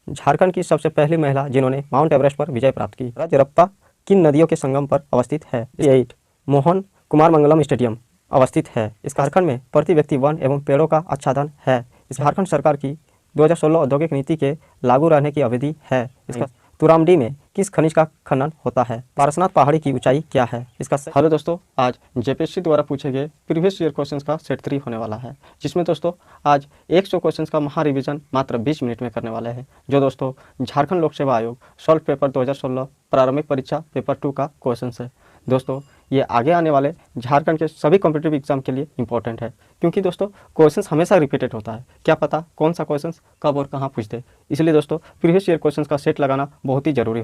झारखंड की सबसे पहली महिला जिन्होंने माउंट एवरेस्ट पर विजय प्राप्त की। रजरप्पा किन नदियों के संगम पर अवस्थित है? 8 मोहन कुमार मंगलम स्टेडियम अवस्थित है। इस झारखंड में प्रति व्यक्ति वन एवं पेड़ों का आच्छादन है। इस झारखंड सरकार की 2016 औद्योगिक नीति के लागू रहने की अवधि है। इसका तुरामडी में किस खनिज का खनन होता है? पारसनाथ पहाड़ी की ऊंचाई क्या है? इसका हेलो दोस्तों, आज जेपीएससी द्वारा पूछे गए प्रीवियस ईयर क्वेश्चंस का सेट 3 होने वाला है, जिसमें दोस्तों आज 100 क्वेश्चंस का महा रिवीजन मात्र 20 मिनट में करने वाले हैं, जो दोस्तों झारखंड लोक सेवा आयोग सॉल्व पेपर 2016 प्रारंभिक परीक्षा पेपर 2 का क्वेश्चन है। दोस्तों ये आगे आने वाले झारखंड के सभी कॉम्पिटिटिव एग्जाम के लिए इंपॉर्टेंट है, क्योंकि दोस्तों क्वेश्चंस हमेशा रिपीटेड होता है, क्या पता कौन सा क्वेश्चंस कब और कहाँ पूछते, इसलिए दोस्तों प्रीवियस ईयर क्वेश्चंस का सेट लगाना बहुत ही जरूरी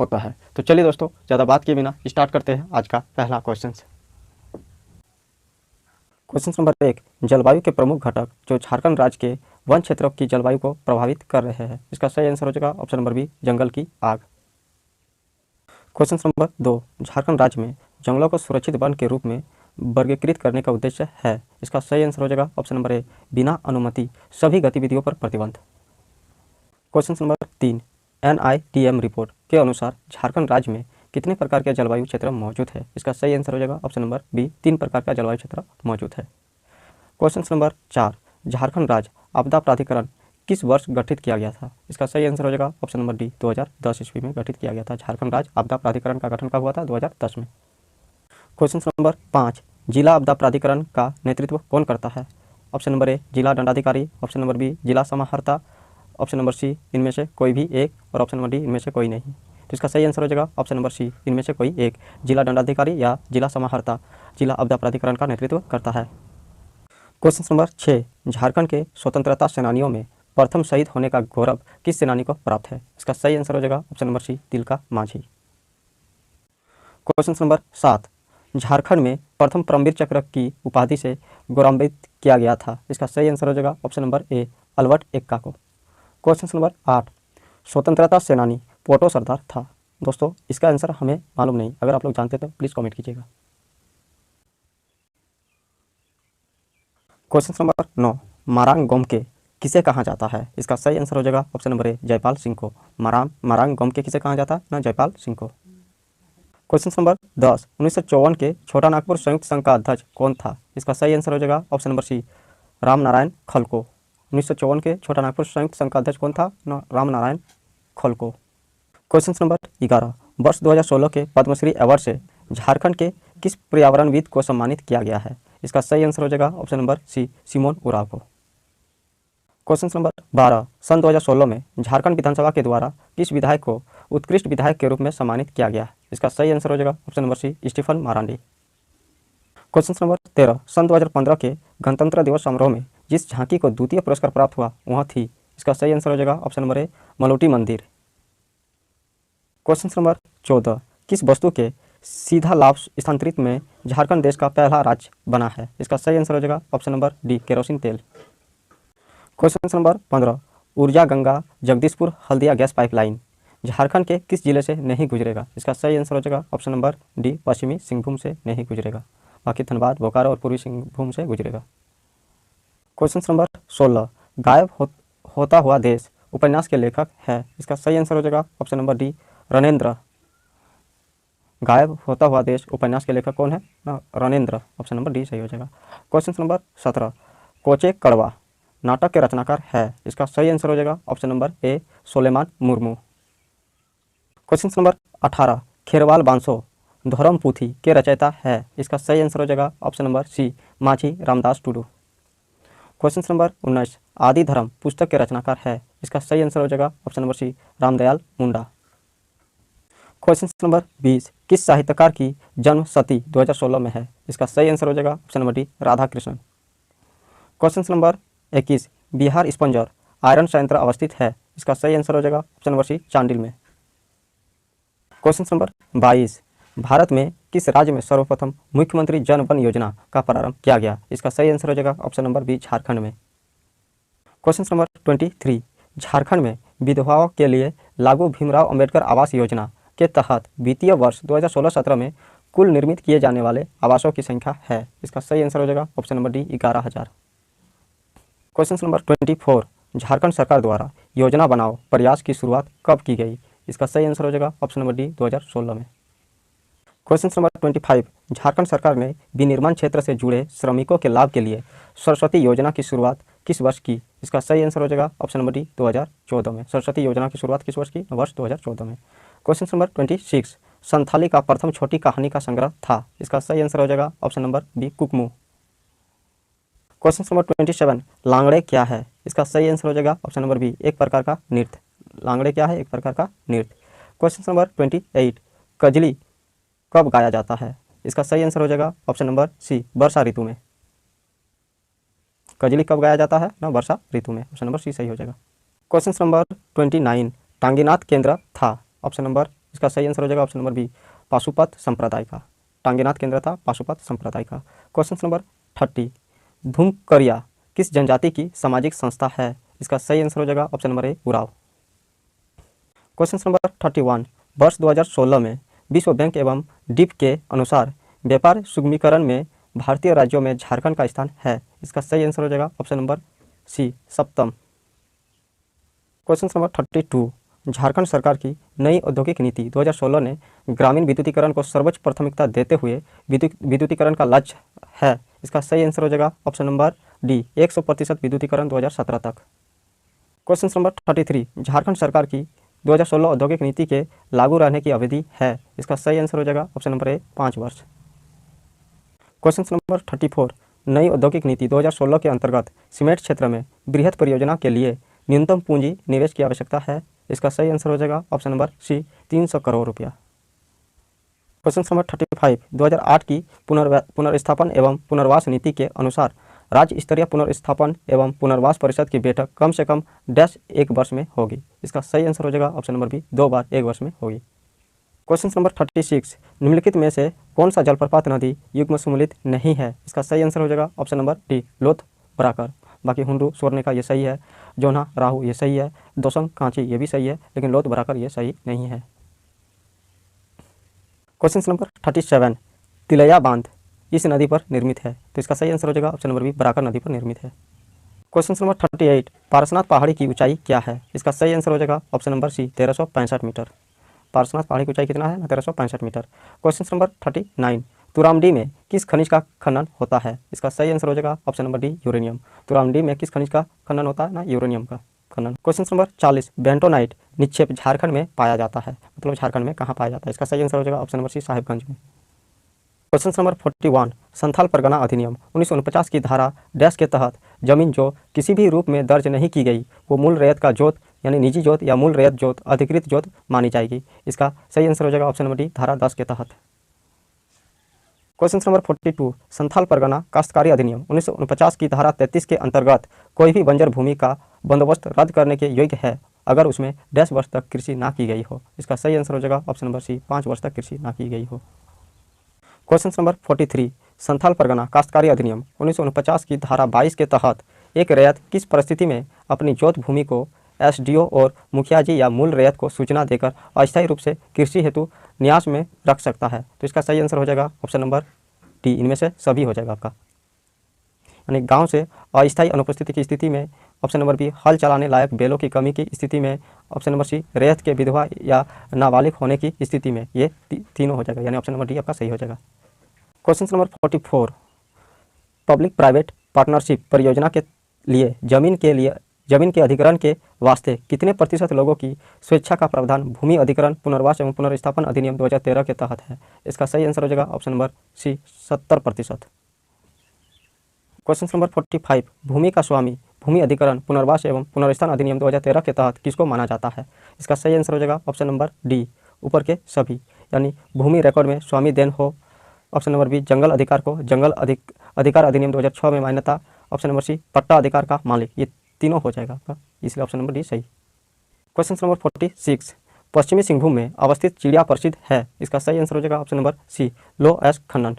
होता है। तो चलिए दोस्तों ज़्यादा बात किए बिना स्टार्ट करते हैं आज का पहला क्वेश्चन। क्वेश्चन नंबर 1, जलवायु के प्रमुख घटक जो झारखंड राज्य के वन क्षेत्रों की जलवायु को प्रभावित कर रहे हैं। इसका सही आंसर हो जाएगा ऑप्शन नंबर बी, जंगल की आग। क्वेश्चन नंबर 2, झारखंड राज्य में जंगलों को सुरक्षित वन के रूप में वर्गीकृत करने का उद्देश्य है। इसका सही आंसर हो जाएगा ऑप्शन नंबर ए, बिना अनुमति सभी गतिविधियों पर प्रतिबंध। क्वेश्चन नंबर 3, NITM रिपोर्ट के अनुसार झारखंड राज्य में कितने प्रकार के जलवायु क्षेत्र मौजूद है? इसका सही आंसर हो जाएगा ऑप्शन नंबर बी, 3 प्रकार का जलवायु क्षेत्र मौजूद है। क्वेश्चन नंबर 4, झारखंड राज्य आपदा प्राधिकरण किस वर्ष गठित किया गया था? इसका सही आंसर हो जाएगा ऑप्शन नंबर डी, 2010 ईस्वी में गठित किया गया था। झारखंड राज्य आपदा प्राधिकरण का गठन कब हुआ था? 2010 में। क्वेश्चन नंबर 5, जिला आपदा प्राधिकरण का नेतृत्व कौन करता है? ऑप्शन नंबर ए, जिला दंडाधिकारी, ऑप्शन नंबर बी, जिला समाहर्ता, ऑप्शन नंबर सी, इनमें से कोई भी एक, और ऑप्शन नंबर डी, इनमें से कोई नहीं। तो इसका सही आंसर हो जाएगा ऑप्शन नंबर सी, इनमें से कोई एक, जिला दंडाधिकारी या जिला समाहर्ता जिला आपदा प्राधिकरण का नेतृत्व करता है। क्वेश्चन नंबर 6, झारखंड के स्वतंत्रता सेनानियों में प्रथम शहीद होने का गौरव किस सेनानी को प्राप्त है? इसका सही आंसर हो जाएगा option number C, Tilka Manjhi. Question number 7, Jharkhand में प्रथम परमवीर चक्र की उपाधि से गौरवान्वित किया गया था। इसका सही आंसर हो जाएगा option number A, Albert Ekka को। क्वेश्चन नंबर 8, स्वतंत्रता सेनानी पोटो सरदार था। दोस्तों इसका आंसर हमें मालूम नहीं, अगर आप लोग जानते तो प्लीज़ कमेंट कीजिएगा। क्वेश्चन नंबर 9, मारांग गोमके किसे कहा जाता है? इसका सही आंसर हो जाएगा ऑप्शन नंबर ए, जयपाल सिंह को। मारांग गोमके किसे कहा जाता है? ना, जयपाल सिंह को। क्वेश्चन नंबर 10, 1954 के छोटा नागपुर संयुक्त संघ का अध्यक्ष कौन था? इसका सही आंसर हो जाएगा option number C, Ram Narayan खलको। 1954 के छोटा नागपुर संयुक्त संघ का अध्यक्ष कौन था? राम नारायण खलको। क्वेश्चन नंबर 11, वर्ष 2016 के पद्मश्री अवार्ड से झारखंड के किस पर्यावरणविद को सम्मानित किया गया है? इसका सही आंसर हो जाएगा option number C, Simon Oraon को। क्वेश्चन नंबर 12, सन 2016 में झारखंड विधानसभा के द्वारा किस विधायक को उत्कृष्ट विधायक के रूप में सम्मानित किया गया? इसका सही आंसर हो जाएगा option number C, Stephen Marandi. Question number 13, सन 2015 के गणतंत्र दिवस समारोह में जिस झांकी को द्वितीय पुरस्कार प्राप्त हुआ वह थी। इसका सही आंसर हो जाएगा ऑप्शन नंबर ए, मलोटी मंदिर। क्वेश्चन नंबर 14, किस वस्तु के सीधा लाभ स्थानांतरित में झारखंड देश का पहला राज्य बना है? इसका सही आंसर हो जाएगा ऑप्शन नंबर डी, केरोसिन तेल। क्वेश्चन नंबर 15, ऊर्जा गंगा जगदीशपुर हल्दिया गैस पाइपलाइन झारखंड के किस जिले से नहीं गुजरेगा? इसका सही आंसर हो जाएगा ऑप्शन नंबर डी, पश्चिमी सिंहभूम से नहीं गुजरेगा, बाकी धनबाद, बोकारो और पूर्वी सिंहभूम से गुजरेगा। क्वेश्चन नंबर 16, गायब होता हुआ देश उपन्यास के लेखक है। इसका सही आंसर हो जाएगा ऑप्शन नंबर डी, रणेंद्र। गायब होता हुआ देश उपन्यास के लेखक कौन है? रणेंद्र, ऑप्शन नंबर डी सही हो जाएगा। क्वेश्चन नंबर 17, कोचे कड़वा नाटक के रचनाकार है। इसका सही आंसर हो जाएगा option number A, Soleman Murmu. Question number 18, Kherwal Banso Dhoromputhi के रचयिता है। इसका सही आंसर हो जाएगा ऑप्शन नंबर सी, माझी रामदास टुडू। क्वेश्चन नंबर 19, आदि धर्म पुस्तक के रचनाकार है। इसका सही आंसर हो जाएगा ऑप्शन नंबर सी, रामदयाल मुंडा। क्वेश्चन नंबर 20, किस साहित्यकार की जन्म शती 2016 में है? इसका सही आंसर हो जाएगा option number D, Radha Krishnan. Question number 21, Bihar sponge iron संयंत्र अवस्थित है। इसका सही आंसर हो जाएगा ऑप्शन नंबर सी, चांडिल में। क्वेश्चन नंबर 22, भारत में किस राज्य में सर्वप्रथम मुख्यमंत्री जन वन योजना का प्रारंभ किया गया? इसका सही आंसर हो जाएगा ऑप्शन नंबर बी, झारखंड में। क्वेश्चन नंबर 23, झारखंड में विधवाओं के लिए लागू भीमराव अंबेडकर आवास योजना के तहत वित्तीय वर्ष 2016-17 में कुल निर्मित किए जाने वाले आवासों की संख्या है। इसका सही आंसर हो जाएगा option number D, 11,000। Question number 24, Jharkhand सरकार द्वारा योजना बनाओ प्रयास की शुरुआत कब की गई? इसका सही आंसर हो जाएगा ऑप्शन नंबर डी 2016 में। क्वेश्चन नंबर 25, झारखंड सरकार ने विनिर्माण क्षेत्र से जुड़े श्रमिकों के लाभ के लिए सरस्वती योजना की शुरुआत किस वर्ष की? इसका सही आंसर हो जाएगा ऑप्शन नंबर डी 2014 में। सरस्वती योजना की शुरुआत किस वर्ष की? वर्ष 2014 में। क्वेश्चन नंबर 26, संथाली का प्रथम छोटी कहानी का संग्रह था। इसका सही आंसर हो जाएगा option number B Kukmu. Question number 27, लांगड़े क्या है? इसका सही आंसर हो जाएगा ऑप्शन नंबर बी एक प्रकार का नृत्य। लांगड़े क्या है? एक प्रकार का नृत्य। क्वेश्चन नंबर 28, कजली कब गाया जाता है? इसका सही आंसर हो जाएगा ऑप्शन नंबर सी वर्षा ऋतु में। कजली कब गाया जाता है? ना वर्षा ऋतु में। ऑप्शन नंबर सी सही हो जाएगा। क्वेश्चन नंबर 29, टांगीनाथ केंद्र था। ऑप्शन नंबर, इसका सही आंसर हो जाएगा ऑप्शन नंबर बी पाशुपत संप्रदाय का। टांगीनाथ केंद्र था पाशुपत संप्रदाय का। क्वेश्चन नंबर 30, धूमकरिया किस जनजाति की सामाजिक संस्था है? इसका सही आंसर हो जाएगा ऑप्शन नंबर ए उराव। क्वेश्चन नंबर 31, वर्ष 2016 में विश्व बैंक एवं डिप के अनुसार व्यापार सुगमीकरण में भारतीय राज्यों में झारखंड का स्थान है। इसका सही आंसर हो जाएगा ऑप्शन नंबर सी सप्तम। क्वेश्चन नंबर 32, झारखंड सरकार की नई औद्योगिक नीति 2016 ने ग्रामीण विद्युतीकरण को सर्वोच्च प्राथमिकता देते हुए विद्युतीकरण का लक्ष्य है। इसका सही आंसर हो जाएगा ऑप्शन नंबर डी 100% विद्युतीकरण 2017 तक। क्वेश्चन नंबर 33, झारखंड सरकार की 2016 औद्योगिक नीति के लागू रहने की अवधि है। इसका सही आंसर हो जाएगा ऑप्शन नंबर ए 5 वर्ष। क्वेश्चन नंबर 34, नई औद्योगिक नीति 2016 के अंतर्गत सीमेंट क्षेत्र में बृहद परियोजना के लिए न्यूनतम पूंजी निवेश की आवश्यकता है। इसका सही आंसर हो जाएगा ऑप्शन नंबर सी 300 करोड़ रुपया। क्वेश्चन नंबर 35, 2008 की पुनर्स्थापन एवं पुनर्वास नीति के अनुसार राज्य स्तरीय पुनर्स्थापन एवं पुनर्वास परिषद की बैठक कम से कम डैश एक वर्ष में होगी। इसका सही आंसर हो जाएगा ऑप्शन नंबर बी 2 बार 1 वर्ष में होगी। क्वेश्चन नंबर 36, निम्नलिखित में से कौन सा जलप्रपात नदी युग्म सम्मिलित नहीं है? इसका सही आंसर हो जाएगा ऑप्शन नंबर डी लोथ बराकर। बाकी हुंडू स्वर्णिका ये सही है, जोना राहु ये सही है, दोसंग कांची ये भी सही है, लेकिन लोथ बराकर ये सही नहीं है। क्वेश्चन नंबर 37, तिलैया बांध इस नदी पर निर्मित है। तो इसका सही आंसर हो जाएगा ऑप्शन नंबर बी बराकर नदी पर निर्मित है। क्वेश्चन नंबर 38, पारसनाथ पहाड़ी की ऊंचाई क्या है? इसका सही आंसर हो जाएगा option number C 1365 metre. Parasnath पहाड़ी की ऊंचाई कितना है? 1365 मीटर। क्वेश्चन नंबर 39, तुरामडी में किस खनिज का खनन होता है? इसका सही आंसर हो जाएगा ऑप्शन नंबर डी यूरेनियम। तुरामडी में किस खनिज का खनन होता है? ना यूरेनियम का खनन। क्वेश्चन नंबर 40, बेंटोनाइट निक्षेप झारखंड में पाया जाता है। मतलब झारखंड में कहाँ पाया जाता है? इसका सही आंसर हो जाएगा ऑप्शन नंबर सी साहिबगंज में। क्वेश्चन नंबर 41, संथाल परगना अधिनियम 1949 की धारा डैश के तहत जमीन जो किसी भी रूप में दर्ज नहीं की गई वो मूल रैयत का जोत यानी निजी जोत या मूल रैयत जोत अधिकृत जोत मानी जाएगी। इसका सही आंसर हो जाएगा ऑप्शन नंबर डी धारा 10 के तहत। क्वेश्चन नंबर 42, संथाल परगना काश्तकारी अधिनियम 1949 की धारा 33 के अंतर्गत कोई भी बंजर भूमि का बंदोबस्त रद्द करने के योग्य है अगर उसमें डैश वर्ष तक कृषि ना की गई हो। इसका सही आंसर हो जाएगा ऑप्शन नंबर सी 5 वर्ष तक कृषि ना की गई हो। क्वेश्चन नंबर 43, संथाल परगना काश्तकारी अधिनियम 1949 की धारा 22 के तहत एक रैयत किस परिस्थिति में अपनी जोत भूमि को एसडीओ और मुखिया जी या मूल रैयत को सूचना देकर अस्थायी रूप से कृषि हेतु न्यास में रख सकता है? तो इसका सही आंसर हो जाएगा ऑप्शन नंबर डी इनमें से सभी हो जाएगा आपका। यानी गांव से अस्थायी अनुपस्थिति की स्थिति में ऑप्शन नंबर बी हल चलाने लायक बैलों की कमी की स्थिति में ऑप्शन नंबर सी रैयत के विधवा या नाबालिग होने की स्थिति में ये तीनों हो जाएगा। यानी ऑप्शन नंबर डी आपका सही हो जाएगा। Question number 44, public private partnership परियोजना के लिए जमीन के अधिग्रहण के वास्ते कितने प्रतिशत लोगों की स्वेच्छा का प्रावधान भूमि अधिग्रहण पुनर्वास एवं पुनर्स्थापन अधिनियम 2013 के तहत है? इसका सही आंसर हो जाएगा option number C 70%। Question number 45, भूमि का स्वामी भूमि अधिग्रहण पुनर्वास एवं पुनर्स्थापन अधिनियम 2013 के तहत किसको माना जाता है? इसका सही आंसर हो जाएगा ऑप्शन नंबर डी ऊपर के सभी। यानी भूमि रिकॉर्ड में स्वामी देन हो। ऑप्शन नंबर बी जंगल अधिकार को जंगल अधिकार अधिनियम 2006 में मान्यता। ऑप्शन नंबर सी पट्टा अधिकार का मालिक। ये तीनों हो जाएगा आपका, इसलिए ऑप्शन नंबर डी सही। क्वेश्चन नंबर 46, पश्चिमी सिंहभूम में अवस्थित चिड़िया प्रसिद्ध है। इसका सही आंसर हो जाएगा option number C L S Khanna.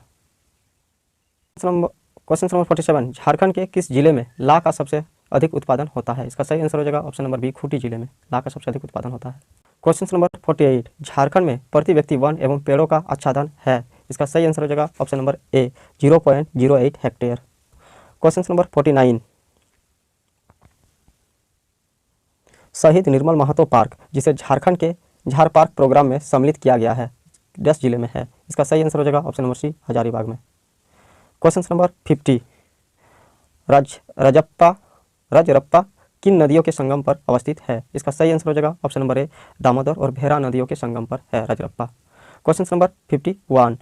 Question number 47, Jharkhand के किस जिले में ला का सबसे अधिक उत्पादन होता है? इसका सही आंसर हो जाएगा ऑप्शन नंबर बी खूंटी जिले में ला का सबसे अधिक उत्पादन होता है। क्वेश्चन नंबर 48, झारखंड में प्रति व्यक्ति वन एवं पेड़ों का आच्छादन है। इसका सही आंसर हो जाएगा ऑप्शन नंबर ए 0.08 हेक्टेयर। क्वेश्चन नंबर 49, शहीद निर्मल महतो पार्क, जिसे झारखंड के झार पार्क प्रोग्राम में सम्मिलित किया गया है, 10 जिले में है। इसका सही आंसर हो जाएगा ऑप्शन नंबर सी, हजारीबाग में। क्वेश्चन नंबर 50, रजरप्पा किन नदियों के संगम पर अवस्थित है? इसका सही आंसर हो जाएगा ऑप्शन नंबर ए, दामोदर और भेरा नदियों के संगम पर है रजरप्पा। क्वेश्चन नंबर 51,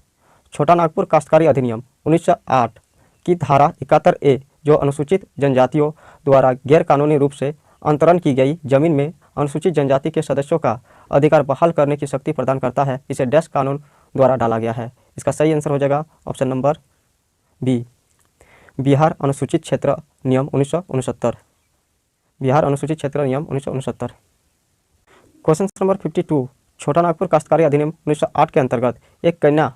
छोटा नागपुर काश्तकारी अधिनियम 1908 की धारा 71A जो अनुसूचित जनजातियों द्वारा गैर कानूनी रूप से अंतरण की गई जमीन में अनुसूचित जनजाति के सदस्यों का अधिकार बहाल करने की शक्ति प्रदान करता है, इसे डैश कानून द्वारा डाला गया है। इसका सही आंसर हो जाएगा ऑप्शन नंबर बी, बिहार अनुसूचित क्षेत्र नियम 1969। बिहार अनुसूचित क्षेत्र नियम 1969। क्वेश्चन नंबर 52, छोटा नागपुर काश्तकारी अधिनियम 1908 के अंतर्गत एक कन्या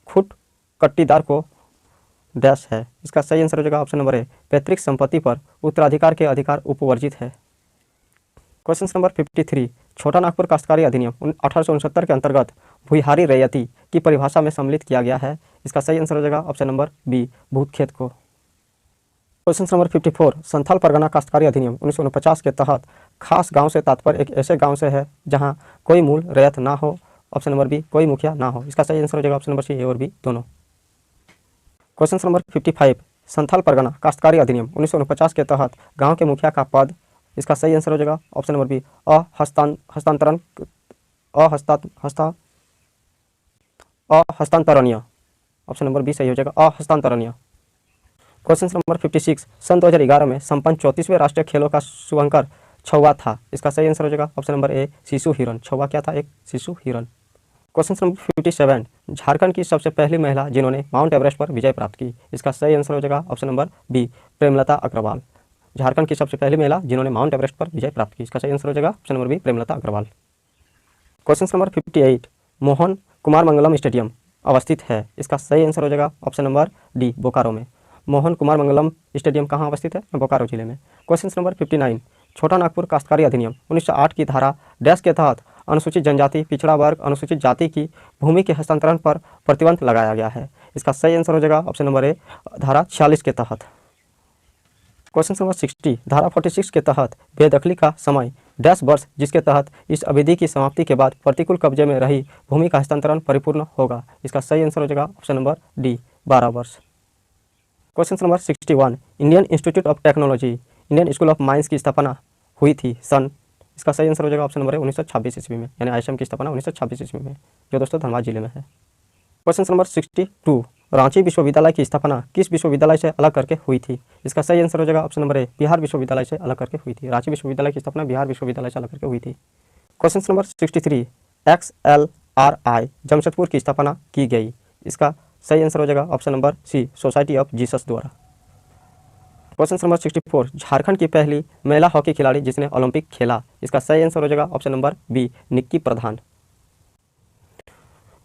खुट कट्टीदार को डैश है। इसका सही आंसर हो जाएगा ऑप्शन नंबर ए, पैतृक संपत्ति पर उत्तराधिकार के अधिकार उपवर्जित है। क्वेश्चन नंबर 53, छोटा नागपुर काश्तकारी अधिनियम 1869 के अंतर्गत भूहारी रैयती की परिभाषा में सम्मिलित किया गया है। इसका सही आंसर हो जाएगा ऑप्शन नंबर बी, भूत खेत को। क्वेश्चन नंबर 54, संथाल परगना काश्तकारी अधिनियम 1949 के तहत खास गांव से तात्पर्य एक ऐसे गांव से है जहां कोई मूल रैयत ना हो, ऑप्शन नंबर बी, कोई मुखिया ना हो। इसका सही आंसर हो जाएगा ऑप्शन नंबर सी, ए और बी दोनों। क्वेश्चन नंबर 55, संथाल परगना काश्तकारी अधिनियम 1949 के तहत गांव के मुखिया का पद, इसका सही आंसर हो जाएगा ऑप्शन नंबर बी, अहस्तांतरणीय। ऑप्शन नंबर बी सही हो जाएगा, अहस्तांतरणीय। क्वेश्चन नंबर 56, सन 2011 में संपन्न 34वें राष्ट्रीय खेलों का शुभंकर छौवा था। इसका सही आंसर हो जाएगा ऑप्शन नंबर ए, शिशु हिरन। छौवा क्या था? एक शिशु हिरन। क्वेश्चन नंबर 57, झारखंड की सबसे पहली महिला जिन्होंने माउंट एवरेस्ट पर विजय प्राप्त की। इसका सही आंसर हो जाएगा option number B, Premlata Agarwal. Jharkhand की सबसे पहली महिला जिन्होंने माउंट एवरेस्ट पर विजय प्राप्त की। इसका सही आंसर हो जाएगा option number B, Premlata Agarwal. Question number 58, Mohan Kumar Mangalam stadium अवस्थित है। इसका सही आंसर हो जाएगा ऑप्शन नंबर डी, बोकारो में। मोहन कुमार मंगलम स्टेडियम कहाँ अवस्थित है? बोकारो जिले में। क्वेश्चन नंबर 59, छोटा नागपुर काश्तकारी अधिनियम 1908 की धारा डैश के तहत अनुसूचित जनजाति, पिछड़ा वर्ग, अनुसूचित जाति की भूमि के हस्तांतरण पर प्रतिबंध लगाया गया है। इसका सही आंसर हो जाएगा ऑप्शन नंबर ए, धारा 46 के तहत। क्वेश्चन नंबर 60, धारा 46 के तहत बेदखली का समय डैश वर्ष जिसके तहत इस अवधि की समाप्ति के बाद प्रतिकूल कब्जे में रही भूमि का हस्तांतरण परिपूर्ण होगा। इसका सही आंसर हो जाएगा ऑप्शन नंबर डी, 12 वर्ष। Question number 61, Indian institute of technology, Indian school of mines की स्थापना हुई थी सन, इसका सही आंसर हो जाएगा ऑप्शन नंबर 1926 ईस्वी में, यानी ISM की स्थापना 1926 ईस्वी में, जो दोस्तों धनबाद जिले में है। क्वेश्चन नंबर 62, रांची विश्वविद्यालय की स्थापना किस विश्वविद्यालय से अलग करके हुई थी? इसका सही आंसर हो जाएगा ऑप्शन नंबर ए, बिहार विश्वविद्यालय से अलग करके हुई थी। रांची विश्वविद्यालय की स्थापना बिहार विश्वविद्यालय से अलग करके हुई थी। क्वेश्चन नंबर 63, XLRI जमशेदपुर की स्थापना की गई। इसका सही आंसर हो जाएगा option number C, society of Jesus द्वारा। क्वेश्चन नंबर 64, झारखंड की पहली महिला हॉकी खिलाड़ी जिसने ओलंपिक खेला। इसका सही आंसर हो जाएगा option number B, Nikki Pradhan.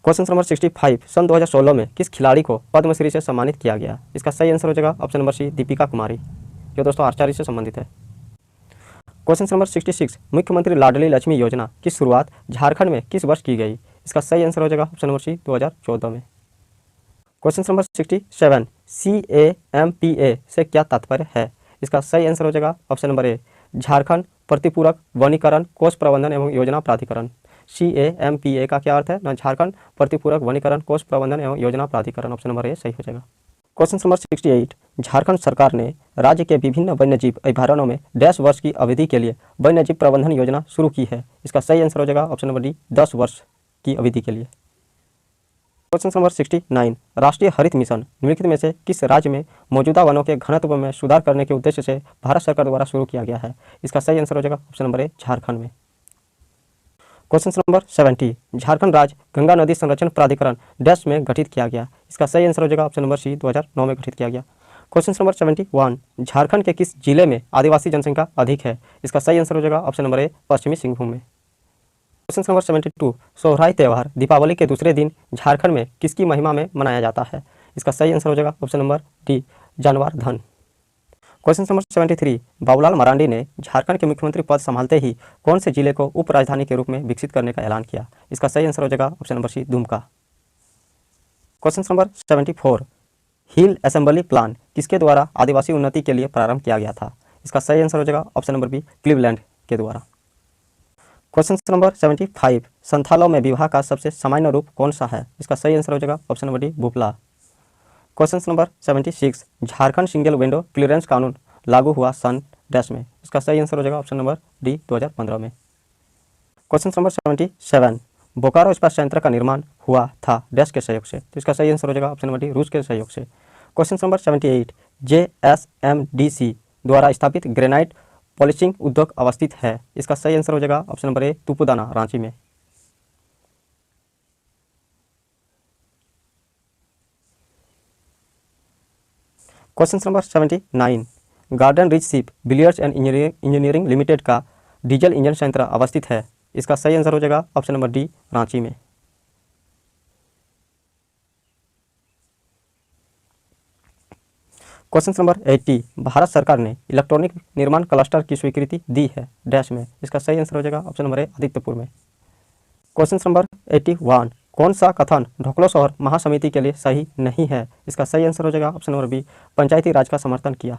Question number 65, सन 2016 में किस खिलाड़ी को पद्मश्री से सम्मानित किया गया? इसका सही आंसर हो जाएगा ऑप्शन नंबर सी, दीपिका कुमारी, जो दोस्तों आर्चरी से संबंधित है। क्वेश्चन नंबर 66, मुख्यमंत्री लाडली लक्ष्मी योजना की शुरुआत झारखंड में किस वर्ष की गई? इसका सही आंसर हो जाएगा ऑप्शन नंबर सी, 2014 में। क्वेश्चन नंबर 67, CAMPA से क्या तात्पर्य है? इसका सही आंसर हो जाएगा ऑप्शन नंबर ए, झारखंड प्रतिपूरक वनीकरण कोष प्रबंधन एवं योजना प्राधिकरण। CAMPA का क्या अर्थ है? ना झारखंड प्रतिपूरक वनीकरण कोष प्रबंधन एवं योजना प्राधिकरण। ऑप्शन नंबर ए सही हो जाएगा। क्वेश्चन नंबर 68, झारखंड सरकार ने राज्य के विभिन्न वन्यजीव अभयारण्यों में डैश वर्ष की अवधि के लिए वन्यजीव प्रबंधन योजना शुरू की है। इसका सही आंसर हो जाएगा ऑप्शन नंबर डी, 10 वर्ष की अवधि के लिए। क्वेश्चन नंबर 69, राष्ट्रीय हरित मिशन निम्नलिखित में से किस राज्य में मौजूदा वनों के घनत्व में सुधार करने के उद्देश्य से भारत सरकार द्वारा शुरू किया गया है? इसका सही आंसर हो जाएगा ऑप्शन नंबर ए, झारखंड में। क्वेश्चन नंबर 70, झारखंड राज्य गंगा नदी संरक्षण प्राधिकरण डैश में गठित किया गया। इसका सही आंसर हो जाएगा ऑप्शन नंबर सी, 2009 में गठित किया गया। क्वेश्चन नंबर 71, झारखंड के किस जिले में आदिवासी जनसंख्या अधिक है? इसका सही आंसर हो जाएगा ऑप्शन नंबर ए, पश्चिमी सिंहभूम में। क्वेश्चन नंबर 72, सोहराई त्यौहार दीपावली के दूसरे दिन झारखंड में किसकी महिमा में मनाया जाता है? इसका सही आंसर हो जाएगा ऑप्शन नंबर डी, जानवर धन। क्वेश्चन नंबर 73, बाबूलाल मरांडी ने झारखंड के मुख्यमंत्री पद संभालते ही कौन से जिले को उप राजधानी के रूप में विकसित करने का ऐलान किया? इसका सही आंसर हो जाएगा option number C, Dumka. Question number 74, hill assembly plan किसके द्वारा आदिवासी उन्नति के लिए प्रारंभ किया गया था? इसका सही आंसर हो जाएगा ऑप्शन नंबर बी, क्लीवलैंड के द्वारा। क्वेश्चन नंबर 75, संथालों में विवाह का सबसे सामान्य रूप कौन सा है? इसका सही आंसर हो जाएगा ऑप्शन नंबर डी, बुपला। Question number 76, Jharkhand single window clearance कानून लागू हुआ सन डैश में? इसका सही आंसर हो जाएगा ऑप्शन नंबर डी, 2015 में। क्वेश्चन नंबर 77, बोकारो इस्पात संयंत्र का निर्माण हुआ था डैश के सहयोग से? तो इसका सही आंसर हो जाएगा ऑप्शन नंबर डी, रूस के सहयोग से। क्वेश्चन नंबर 78, JSMDC द्वारा स्थापित ग्रेनाइट पॉलिशिंग उद्योग अवस्थित है? इसका सही आंसर हो जाएगा option number A, Tupudana, Ranchi में। Question number 79, Garden Reach Shipbuilders and Engineering Limited का डीजल इंजन संयंत्र अवस्थित है? इसका सही आंसर हो जाएगा ऑप्शन नंबर डी, रांची में। क्वेश्चन नंबर 80, भारत सरकार ने इलेक्ट्रॉनिक निर्माण क्लस्टर की स्वीकृति दी है डैश में? इसका सही आंसर हो जाएगा ऑप्शन नंबर ए, आदित्यपुर में। क्वेश्चन नंबर 81, कौन सा कथन ढोकलो शहर महासमिति के लिए सही नहीं है? इसका सही आंसर हो जाएगा ऑप्शन नंबर बी, पंचायती राज का समर्थन किया।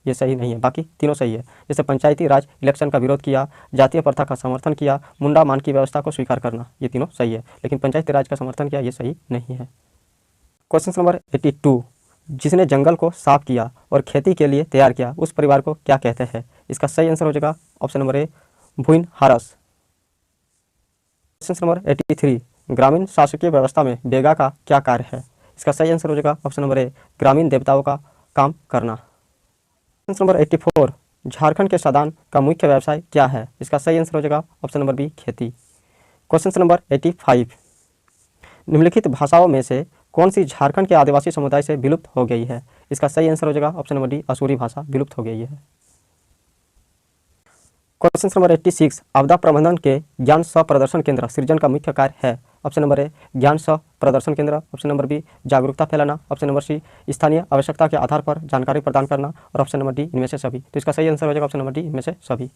ये सही नहीं है, बाकी तीनों सही है। जैसे पंचायती राज इलेक्शन का विरोध किया, जातीय प्रथा का समर्थन किया, मुंडा मान की व्यवस्था को स्वीकार करना, ये तीनों सही है। लेकिन पंचायती राज का समर्थन किया, ये सही नहीं है। क्वेश्चन नंबर 82, जिसने जंगल को साफ किया और खेती के लिए तैयार किया उस परिवार को क्या कहते हैं? इसका सही आंसर हो जाएगा ऑप्शन नंबर ए, भूइन हारस। क्वेश्चन नंबर 83, ग्रामीण शासकीय व्यवस्था में बेगा का क्या कार्य है? इसका सही आंसर हो जाएगा ऑप्शन नंबर ए, ग्रामीण देवताओं का काम करना। क्वेश्चन नंबर 84, झारखंड के सदान का मुख्य व्यवसाय क्या है? इसका सही आंसर हो जाएगा ऑप्शन नंबर बी, खेती। क्वेश्चन नंबर 85, निम्नलिखित भाषाओं में से कौन सी झारखंड के आदिवासी समुदाय से विलुप्त हो गई है? इसका सही आंसर हो जाएगा ऑप्शन नंबर डी, असुरी भाषा विलुप्त हो गई है। क्वेश्चन नंबर 86, आपदा प्रबंधन के ज्ञान सह प्रदर्शन केंद्र सृजन का मुख्य कार्य है? ऑप्शन नंबर ए, ज्ञान सह प्रदर्शन केंद्र। ऑप्शन नंबर बी, जागरूकता फैलाना। ऑप्शन नंबर सी, स्थानीय आवश्यकता के आधार पर जानकारी प्रदान करना। और ऑप्शन नंबर डी, इनमें से सभी। तो इसका सही आंसर हो जाएगा ऑप्शन नंबर डी, इनमें से सभी।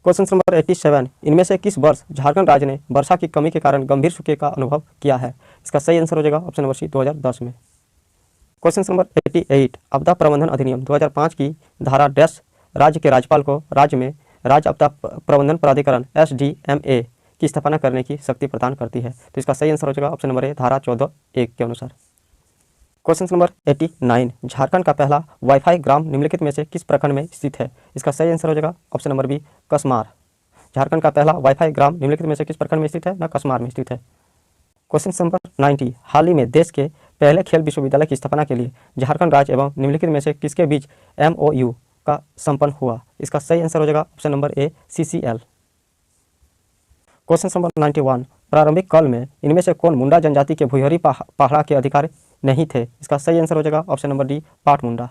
क्वेश्चन नंबर 87, इनमें से किस वर्ष झारखंड राज्य ने वर्षा की कमी के कारण गंभीर सूखे का अनुभव किया है? इसका सही आंसर हो जाएगा ऑप्शन नंबर सी, 2010 में। क्वेश्चन नंबर 88, आपदा प्रबंधन अधिनियम 2005 की धारा डैश राज्य के राज्यपाल को राज्य में राज्य आपदा प्रबंधन प्राधिकरण SDMA की स्थापना करने की शक्ति प्रदान करती है? तो इसका सही आंसर हो जाएगा ऑप्शन नंबर ए, धारा 14(1) के अनुसार। क्वेश्चन नंबर 89, झारखंड का पहला वाईफाई ग्राम निम्नलिखित में से किस प्रखंड में स्थित है? इसका सही आंसर हो जाएगा option number B, Kasmar. Jharkhand का पहला वाईफाई ग्राम निम्नलिखित में से किस प्रखंड में स्थित है? ना, कसमार में स्थित है। क्वेश्चन नंबर 90, हाल ही में देश के पहले खेल विश्वविद्यालय की स्थापना के लिए झारखंड राज्य एवं निम्नलिखित में से किसके बीच MOU का संपन्न हुआ? इसका सही आंसर हो जाएगा ऑप्शन नंबर ए, CCL। क्वेश्चन नंबर 91, प्रारंभिक काल में इनमें से कौन मुंडा जनजाति के भुइहरी पहाड़ा के अधिकारी नहीं थे? इसका सही आंसर हो जाएगा ऑप्शन नंबर डी, पाट मुंडा।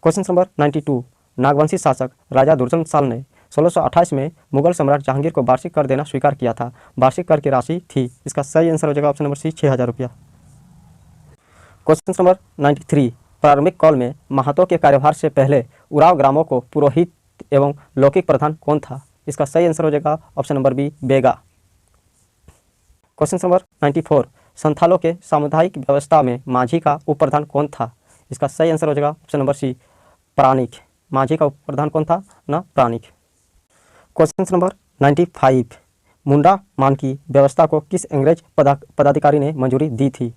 क्वेश्चन नंबर 92, नागवंशी शासक राजा दुर्जनशाल ने 1628 में मुगल सम्राट जहांगीर को वार्षिक कर देना स्वीकार किया था। वार्षिक कर की राशि थी? इसका सही आंसर हो जाएगा ऑप्शन नंबर सी, 6000 रुपया। क्वेश्चन नंबर 93, प्रारंभिक काल में महातों के कार्यभार से पहले उराव ग्रामों को पुरोहित एवं लौकिक प्रधान कौन था? इसका सही आंसर हो जाएगा ऑप्शन नंबर बी, बेगा। क्वेश्चन नंबर 94, संथालों के सामुदायिक व्यवस्था में माझी का उप प्रधान कौन था? इसका सही आंसर हो जाएगा ऑप्शन नंबर सी, प्राणिक। माझी का उप प्रधान कौन था? ना, प्राणिक। क्वेश्चन नंबर 95, मुंडा मान की व्यवस्था को किस अंग्रेज पदाधिकारी ने मंजूरी दी थी?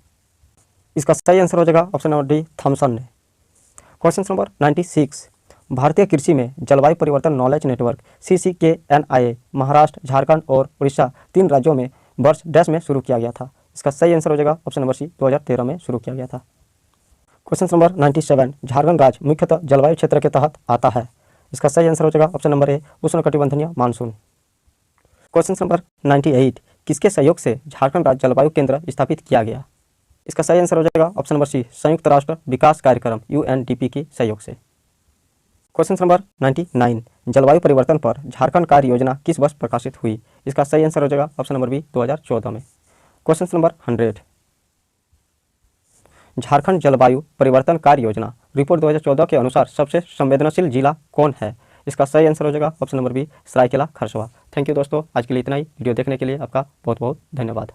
इसका सही आंसर हो जाएगा ऑप्शन नंबर डी, थॉमसन ने। क्वेश्चन नंबर 96, भारतीय कृषि में जलवायु परिवर्तन knowledge network CCKNIA Maharashtra, Jharkhand और उड़ीसा 3 राज्यों में वर्ष डैश में शुरू किया गया था? इसका सही आंसर हो जाएगा ऑप्शन नंबर सी, 2013 में शुरू किया गया था। क्वेश्चन नंबर 97, झारखंड राज्य मुख्यतः जलवायु क्षेत्र के तहत आता है? इसका सही आंसर हो जाएगा ऑप्शन नंबर ए, उष्णकटिबंधीय मानसून। क्वेश्चन नंबर 98, किसके सहयोग से झारखंड राज्य जलवायु केंद्र स्थापित किया गया? इसका सही आंसर हो जाएगा ऑप्शन नंबर सी, संयुक्त राष्ट्र विकास कार्यक्रम UNDP के सहयोग से। क्वेश्चन नंबर 99, जलवायु परिवर्तन पर झारखंड कार्य योजना किस वर्ष प्रकाशित हुई? इसका सही आंसर हो जाएगा ऑप्शन नंबर बी, 2014 में। क्वेश्चन नंबर 100, झारखंड जलवायु परिवर्तन कार्य योजना रिपोर्ट 2014 के अनुसार सबसे संवेदनशील जिला कौन है? इसका सही आंसर हो जाएगा option number B, Saraikela Kharsawan. Thank you दोस्तों, आज के लिए इतना ही। वीडियो देखने के लिए आपका बहुत बहुत धन्यवाद।